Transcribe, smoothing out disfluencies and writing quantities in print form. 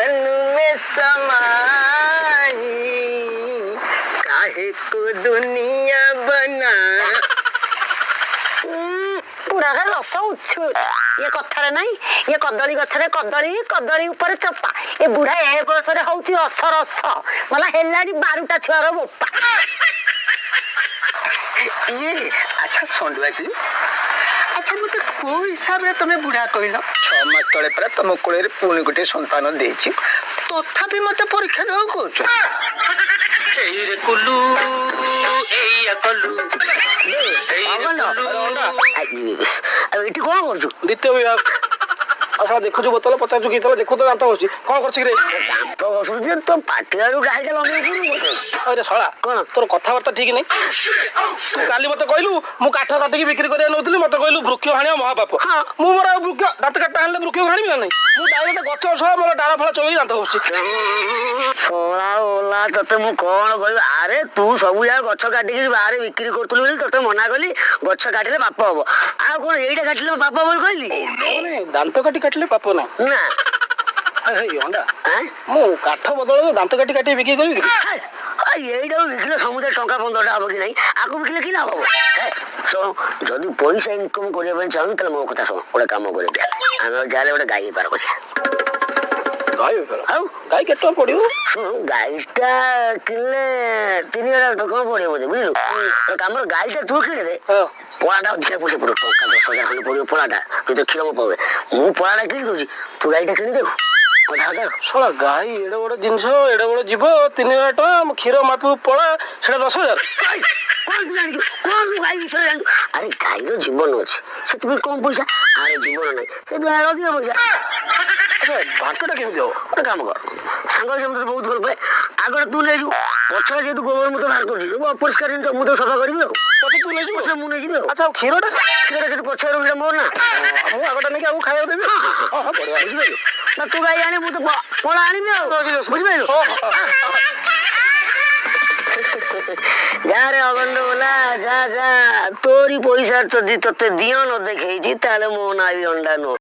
तन में समाई, काहे को दुनिया बना। ପୁରା ରସ ଉଛୁ ଇଏ କଥାରେ ନାଇଁ ଇଏ କଦଳୀ ଗଛରେ କଦଳୀ କଦଳୀ ଉପରେ ଚୋପା ଏ ବୁଢା ଏ ବୟସରେ ହଉଛି ରସ ରସ ମଲା ହେଲାଣି 12ଟା ଛୁଆର ବୋପା। ये अच्छा सोंडवासी, अच्छा मत को हिसाब रे तमे बुढ़ा कहल 6 मास तले पर तुम कोले रे पुणी गोटे संतान देछि तथापि मते परीक्षा देउ कहछ। एई रे कुल्लू एई अकलू ଏଠି କଣ କରୁଛୁ? ଦ୍ୱିତୀୟ ବିଭାଗ ଆଚ୍ଛା ଦେଖୁଛୁ ବୋତଲ ପଚାରୁଛୁ କି ତଳେ ଦେଖୁ ତ ଦାନ୍ତ ବସୁଛି କଣ କରୁଛି କିରେ? ଦାନ୍ତ ବସୁଛି ତୋ ପାଟି ଆଡୁ ଗାଈଟା ଲଗେଇଛୁ ଆରେ ଶଳା କଣ ତୋର କଥାବାର୍ତ୍ତା ଠିକ ନାହିଁ। ତୁ କାଲି ମତେ କହିଲୁ ମୁଁ କାଠ କାଟିକି ବିକ୍ରି କରିବାକୁ ନେଉଥିଲି ମତେ କହିଲୁ ବୃକ୍ଷ ହାଣିବା ମହାପାପ। ମୁଁ ମୋର ଆଉ ବୃକ୍ଷ ଦାନ୍ତ କାଟ ହାଣିଲେ ବୃକ୍ଷ ହାଣିବି ନା ନାହିଁ? ମୁଁ ଡାଇରେକ୍ଟ ଗଛ ସହ ମୋର ଡାଳ ଫଳ ଚୋବେଇ ଦାନ୍ତ ବସୁଛି। ଶଳା ଓଲା ତତେ ମୁଁ କଣ କହିବି? ଆରେ ତୁ ସବୁ ଯାକ ଗଛ କାଟିକି ବାହାରେ ବିକ୍ରି କରୁଥିଲୁ ବୋଲି ତତେ ମନା କଲି ଗଛ କାଟିଲେ ପାପ ହବ। ଆଉ କଣ ଏଇଟା କାଟିଲେ ପାପ ବୋଲି କହିଲି? ଦାନ୍ତ କାଟିଲେ ପାପ ନାହିଁ ନା ଅଣ୍ଡା ମୁଁ କାଠ ବଦଳରେ ଦାନ୍ତ କାଟି ବିକ୍ରି କରିବି କି? ଏଇଟାକୁ ବିକିଲେ ସମୁଦାୟ ଟଙ୍କା 15ଟା ହବ କି ନାହିଁ? ଆକୁ ବିକିଲେ କି ଲାଭ ହବ? ଯଦି ପଇସା ଇନକମ୍ କରିବା ପାଇଁ ଚାହୁଁଛୁ ତାହେଲେ ମୋ କଥା ଶୁଣ, ଗୋଟେ କାମ କରିବା ଆମେ ଯାହେଲେ ଗୋଟେ ଗାଈ ବେପାର କରିବା। ଗାଈ ବେପାର? ଆଉ ଗାଈ କେତେ ଟଙ୍କା ପଡିବ? ଗାଈଟା କିଣିଲେ 3000 ଟଙ୍କା ପଡିବ ବୋଧେ ବୁଝିଲୁ। ଆମର ଗାଈଟା ତୁ କିଣିଦେ ପଳାଟା ଅଧିକା ପଇସା ପଡିବ, ଟଙ୍କା 10,000 ଖଣ୍ଡେ ପଡିବ ପଳାଟା। ତୁ ତ କ୍ଷୀର ପାଉ ମୁଁ ପଳାଟା କିଣି ଦଉଛି ତୁ ଗାଈଟା କିଣିଦେବୁ। ଶଳା ଗାଈ ଏଡେ ବଡ ଜିନିଷ ଏଡେ ବଡ ଯିବ 3000 ଟଙ୍କା କ୍ଷୀର ମାପିବୁ ପଳା ସେଟା 10,000। କଣ ତୁ ଜାଣିଛୁ କଣ ତୁ ଗାଈ ବିଷୟରେ ଜାଣିଛୁ? ଆରେ ଗାଈର ଜୀବନ ଅଛି ସେଥିପାଇଁ କମ ପଇସା, ଆର ଜୀବନ ନାହିଁ ସେଥିପାଇଁ ଅଧିକ ପଇସା। ଭାଗଟା କେମିତି ହବ? ଗୋଟେ କାମ କର ସାଙ୍ଗ ହିସାବରେ ମତେ ବହୁତ ଭଲ ପାଏ, ଆଗରେ ତୁ ନେଇଯିବୁ ପଛରେ ଯେହେତୁ ଗୋବର ମତେ ବାହାର କରୁଛି ସବୁ ଅପରିଷ୍କାର ଜିନିଷ ମୁଁ ତ ସଫା କରିବି ଆଉ ତୁ ନେଇଯିବୁ ମୁଁ ନେଇଯିବି ଆଉ। ଆଚ୍ଛା କ୍ଷୀରଟା ସେଠି ପଛରେ ରହିଲା ମୋର ନା ମୁଁ ଆଗଟା ନେଇକି ଆଉ ଖାଇବାକୁ ଦେବି। ବୁଝିପାରିଲୁ ନା ତୁ ଗାଈ ଆଣି ମୁଁ ତ ପଳା ଆଣିବି ଆଉ ବୁଝିପାରିଲୁ। ଯାରେ ଅଗଣ୍ଡ ବୋଲା ଯା ତୋରି ପଇସା ଯଦି ତତେ ଦିଅ ନ ଦେଖେଇଛି ତାହେଲେ ମୋ ନାଁ ବି ଅଣ୍ଡା ନୁହଁ।